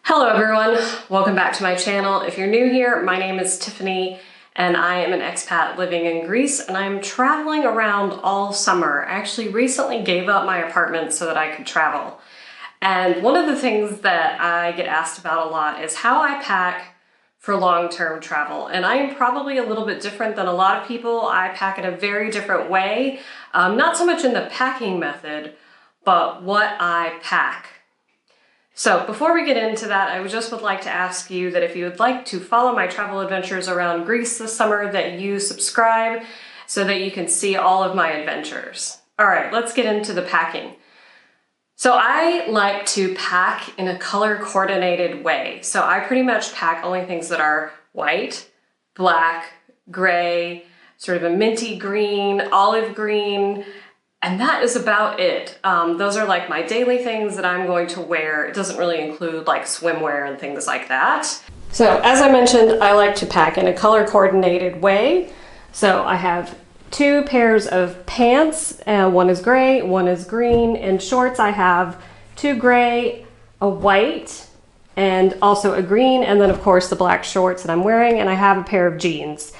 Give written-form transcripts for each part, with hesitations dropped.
Hello everyone, welcome back to my channel. If you're new here, my name is Tiffany and I am an expat living in Greece and I'm traveling around all summer. I actually recently gave up my apartment so that I could travel. And one of the things that I get asked about a lot is how I pack for long-term travel. And I am probably a little bit different than a lot of people. I pack in a very different way, not so much in the packing method, but what I pack. So before we get into that, I would like to ask you that if you would like to follow my travel adventures around Greece this summer, that you subscribe so that you can see all of my adventures. All right, let's get into the packing. So I like to pack in a color coordinated way. So I pretty much pack only things that are white, black, gray, sort of a minty green, olive green, and that is about it. Those are like my daily things that I'm going to wear. It doesn't really include like swimwear and things like that. So as I mentioned, I like to pack in a color coordinated way. So I have two pairs of pants, one is gray, one is green, and shorts I have two gray, a white, and also a green, and then of course the black shorts that I'm wearing, and I have a pair of jeans.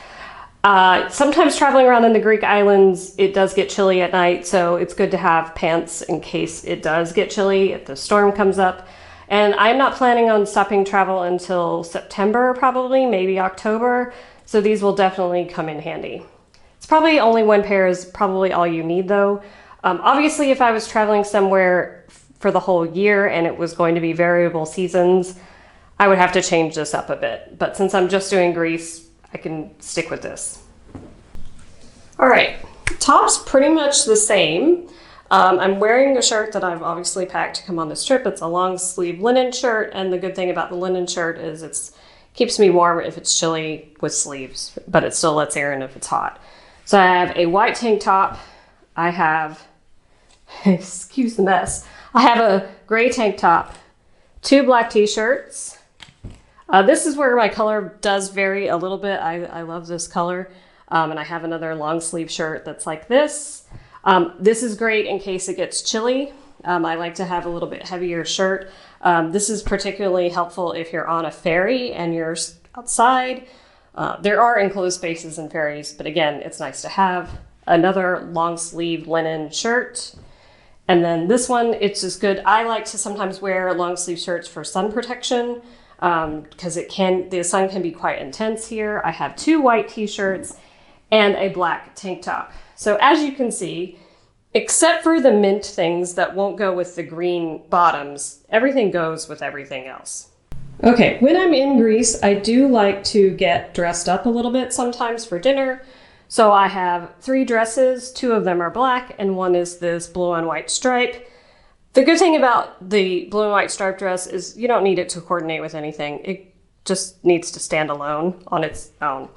Sometimes traveling around in the Greek islands, it does get chilly at night, so it's good to have pants in case it does get chilly if the storm comes up. And I'm not planning on stopping travel until September, probably, maybe October, so these will definitely come in handy. It's probably only one pair is probably all you need though. Obviously, if I was traveling somewhere for the whole year and it was going to be variable seasons, I would have to change this up a bit. But since I'm just doing Greece, I can stick with this. All right, top's pretty much the same. I'm wearing a shirt that I've obviously packed to come on this trip. It's a long sleeve linen shirt, and the good thing about the linen shirt is it keeps me warm if it's chilly with sleeves, but it still lets air in if it's hot. So I have a white tank top. I have, excuse the mess, I have a gray tank top, two black t-shirts. This is where my color does vary a little bit. I love this color. And I have another long sleeve shirt that's like this. This is great in case it gets chilly. I like to have a little bit heavier shirt. This is particularly helpful if you're on a ferry and you're outside. There are enclosed spaces in ferries, but again, it's nice to have another long sleeve linen shirt. And then this one, it's just good. I like to sometimes wear long sleeve shirts for sun protection. Because the sun can be quite intense here. I have two white t-shirts and a black tank top. So as you can see, except for the mint things that won't go with the green bottoms, everything goes with everything else. Okay, when I'm in Greece, I do like to get dressed up a little bit sometimes for dinner. So I have three dresses, two of them are black and one is this blue and white stripe. The good thing about the blue and white striped dress is you don't need it to coordinate with anything. It just needs to stand alone on its own.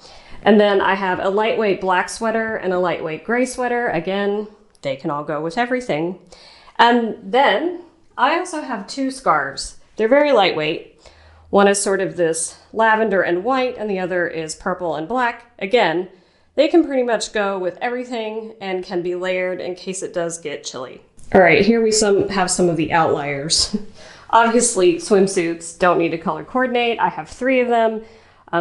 And then I have a lightweight black sweater and a lightweight gray sweater. Again, they can all go with everything. And then I also have two scarves. They're very lightweight. One is sort of this lavender and white, and the other is purple and black. Again, they can pretty much go with everything and can be layered in case it does get chilly. All right, here we have some of the outliers. Obviously, swimsuits don't need to color coordinate. I have three of them.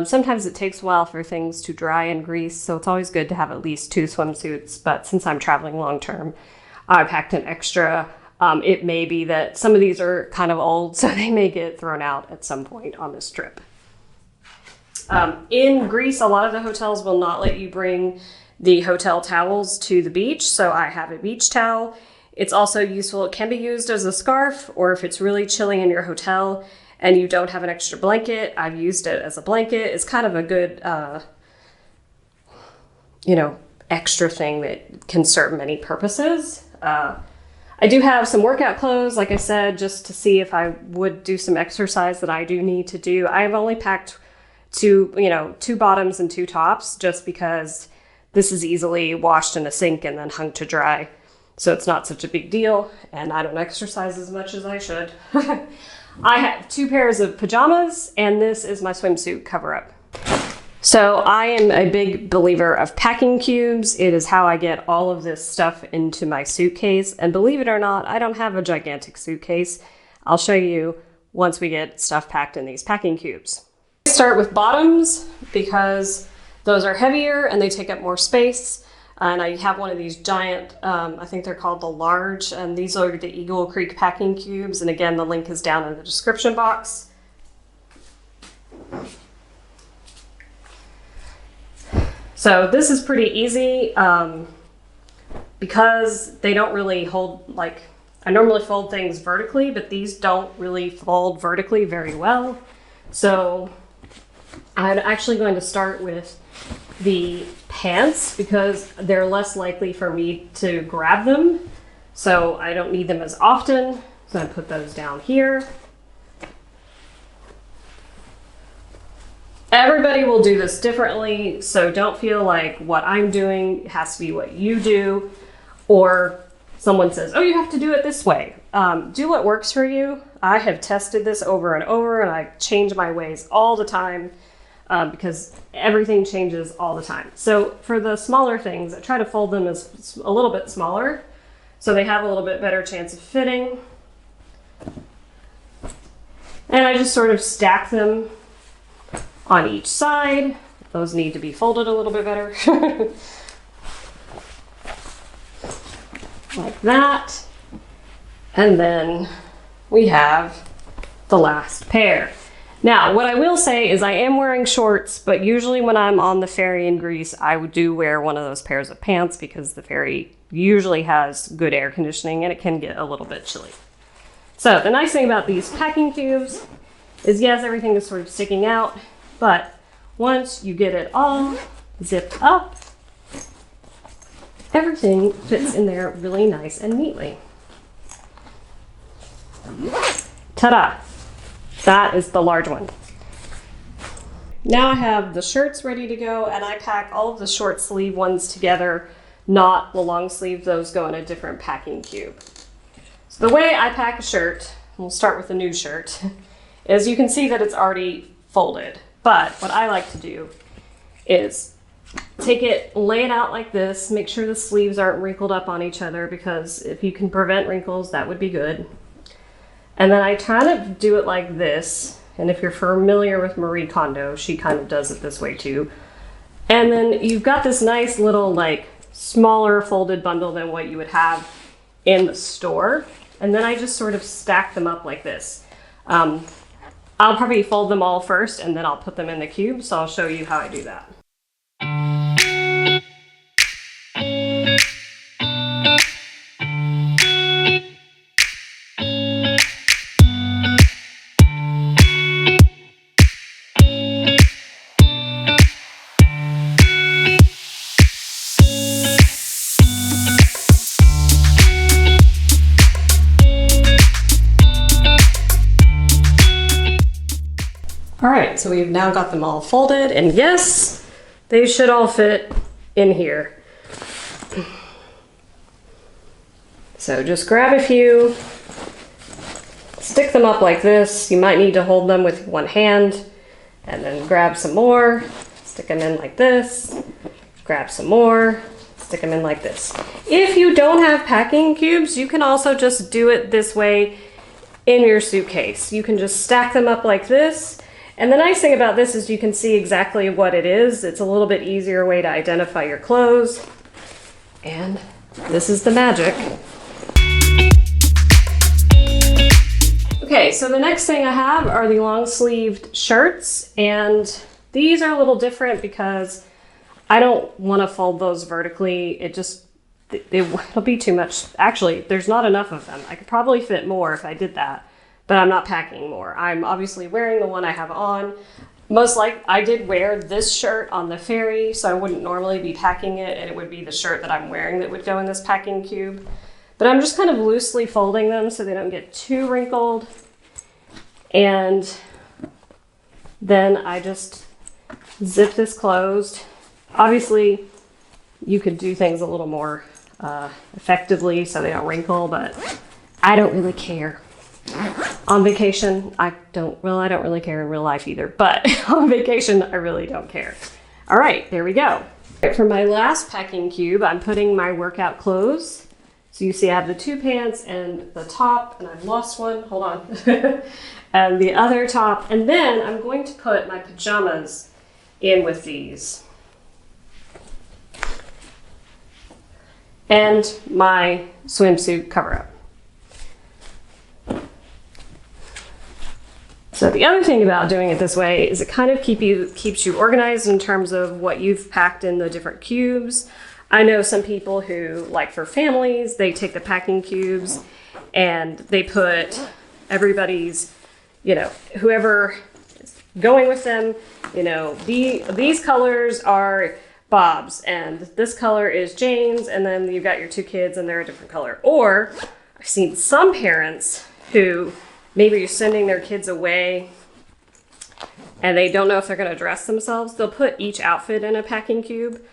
Sometimes it takes a while for things to dry in Greece, so it's always good to have at least two swimsuits. But since I'm traveling long term, I packed an extra. It may be that some of these are kind of old, so they may get thrown out at some point on this trip. In Greece, a lot of the hotels will not let you bring the hotel towels to the beach, so I have a beach towel. It's also useful, it can be used as a scarf, or if it's really chilly in your hotel and you don't have an extra blanket, I've used it as a blanket. It's kind of a good, extra thing that can serve many purposes. I do have some workout clothes, like I said, just to see if I would do some exercise that I do need to do. I've only packed two bottoms and two tops, just because this is easily washed in a sink and then hung to dry. So it's not such a big deal, and I don't exercise as much as I should. I have two pairs of pajamas, and this is my swimsuit cover-up. So I am a big believer of packing cubes. It is how I get all of this stuff into my suitcase, and believe it or not, I don't have a gigantic suitcase. I'll show you once we get stuff packed in these packing cubes. I start with bottoms because those are heavier and they take up more space. And I have one of these giant, I think they're called the large, and these are the Eagle Creek packing cubes. And again, the link is down in the description box. So this is pretty easy because they don't really hold, like, I normally fold things vertically, but these don't really fold vertically very well. So I'm actually going to start with the pants because they're less likely for me to grab them. So I don't need them as often. So I put those down here. Everybody will do this differently, so don't feel like what I'm doing has to be what you do, or someone says, oh, you have to do it this way. Do what works for you. I have tested this over and over, and I change my ways all the time because everything changes all the time. So for the smaller things, I try to fold them as a little bit smaller so they have a little bit better chance of fitting. And I just sort of stack them on each side. Those need to be folded a little bit better. Like that. And then we have the last pair. Now, what I will say is I am wearing shorts, but usually when I'm on the ferry in Greece, I do wear one of those pairs of pants because the ferry usually has good air conditioning and it can get a little bit chilly. So the nice thing about these packing cubes is, yes, everything is sort of sticking out, but once you get it all zipped up, everything fits in there really nice and neatly. Ta-da! That is the large one. Now I have the shirts ready to go, and I pack all of the short sleeve ones together, not the long sleeve. Those go in a different packing cube. So the way I pack a shirt, we'll start with the new shirt, is you can see that it's already folded. But what I like to do is take it, lay it out like this, make sure the sleeves aren't wrinkled up on each other, because if you can prevent wrinkles, that would be good. And then I kind of do it like this. And if you're familiar with Marie Kondo, she kind of does it this way too. And then you've got this nice little, like, smaller folded bundle than what you would have in the store. And then I just sort of stack them up like this. I'll probably fold them all first and then I'll put them in the cube. So I'll show you how I do that. All right, so we've now got them all folded, and yes, they should all fit in here. So just grab a few, stick them up like this. You might need to hold them with one hand, and then grab some more, stick them in like this, grab some more, stick them in like this. If you don't have packing cubes, you can also just do it this way in your suitcase. You can just stack them up like this. And the nice thing about this is you can see exactly what it is. It's a little bit easier way to identify your clothes. And this is the magic. Okay, so the next thing I have are the long-sleeved shirts. And these are a little different because I don't want to fold those vertically. It'll be too much. Actually, there's not enough of them. I could probably fit more if I did that. But I'm not packing more. I'm obviously wearing the one I have on. I did wear this shirt on the ferry, so I wouldn't normally be packing it, and it would be the shirt that I'm wearing that would go in this packing cube. But I'm just kind of loosely folding them so they don't get too wrinkled. And then I just zip this closed. Obviously, you could do things a little more effectively so they don't wrinkle, but I don't really care. On vacation, I don't really care in real life either, but on vacation, I really don't care. All right, there we go. For my last packing cube, I'm putting my workout clothes. So you see I have the 2 pants and the top, and I've lost one, hold on, and the other top. And then I'm going to put my pajamas in with these. And my swimsuit cover-up. So the other thing about doing it this way is it kind of keeps you organized in terms of what you've packed in the different cubes. I know some people who, like for families, they take the packing cubes and they put everybody's, you know, whoever is going with them, you know, these colors are Bob's and this color is Jane's, and then you've got your 2 kids and they're a different color. Or I've seen some parents who maybe you're sending their kids away and they don't know if they're going to dress themselves. They'll put each outfit in a packing cube.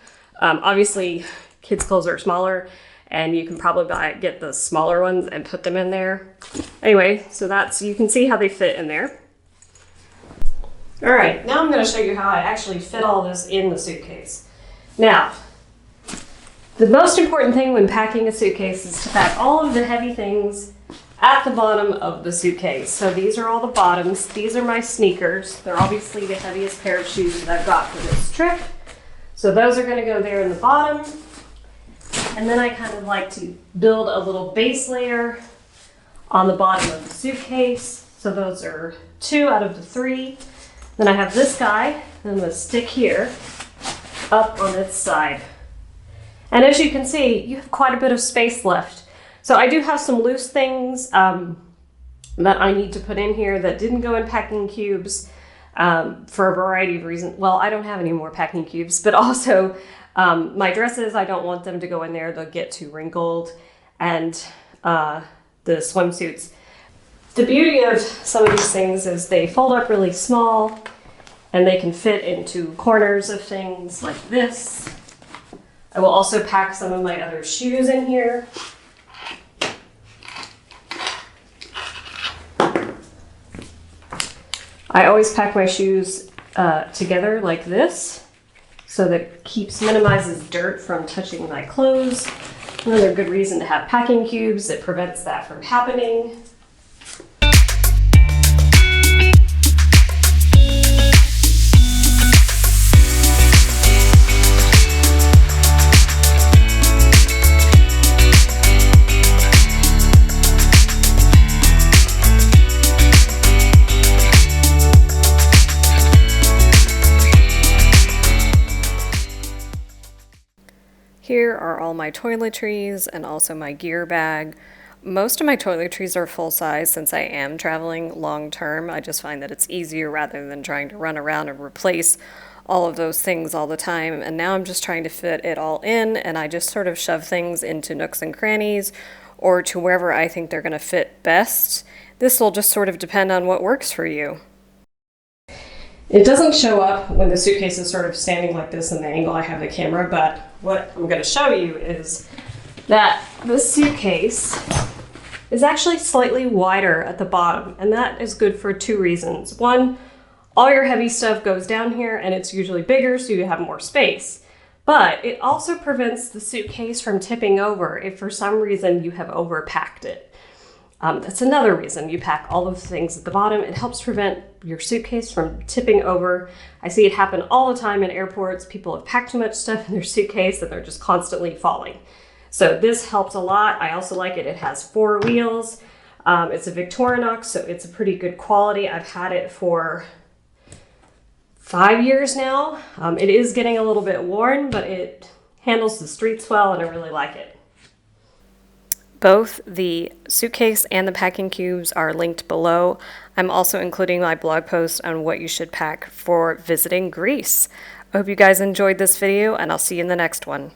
Obviously, kids' clothes are smaller, and you can probably get the smaller ones and put them in there. Anyway, so you can see how they fit in there. All right, now I'm going to show you how I actually fit all this in the suitcase. Now, the most important thing when packing a suitcase is to pack all of the heavy things at the bottom of the suitcase. So these are all the bottoms. These are my sneakers. They're obviously the heaviest pair of shoes that I've got for this trip. So those are going to go there in the bottom. And then I kind of like to build a little base layer on the bottom of the suitcase. So those are 2 out of the 3. Then I have this guy, and I'm going to stick here up on its side. And as you can see, you have quite a bit of space left. So I do have some loose things that I need to put in here that didn't go in packing cubes. For a variety of reasons. Well, I don't have any more packing cubes, but also my dresses, I don't want them to go in there. They'll get too wrinkled. And the swimsuits. The beauty of some of these things is they fold up really small and they can fit into corners of things like this. I will also pack some of my other shoes in here. I always pack my shoes together like this, so that minimizes dirt from touching my clothes. Another good reason to have packing cubes, it prevents that from happening. Here are all my toiletries and also my gear bag. Most of my toiletries are full size since I am traveling long term. I just find that it's easier rather than trying to run around and replace all of those things all the time. And now I'm just trying to fit it all in, and I just sort of shove things into nooks and crannies or to wherever I think they're going to fit best. This will just sort of depend on what works for you. It doesn't show up when the suitcase is sort of standing like this in the angle I have the camera, but what I'm going to show you is that this suitcase is actually slightly wider at the bottom, and that is good for 2 reasons. One, all your heavy stuff goes down here and it's usually bigger, so you have more space. But it also prevents the suitcase from tipping over if for some reason you have overpacked it. That's another reason you pack all of the things at the bottom. It helps prevent your suitcase from tipping over. I see it happen all the time in airports. People have packed too much stuff in their suitcase and they're just constantly falling. So this helps a lot. I also like it. It has 4 wheels. It's a Victorinox, so it's a pretty good quality. I've had it for 5 years now. It is getting a little bit worn, but it handles the streets well and I really like it. Both the suitcase and the packing cubes are linked below. I'm also including my blog post on what you should pack for visiting Greece. I hope you guys enjoyed this video, and I'll see you in the next one.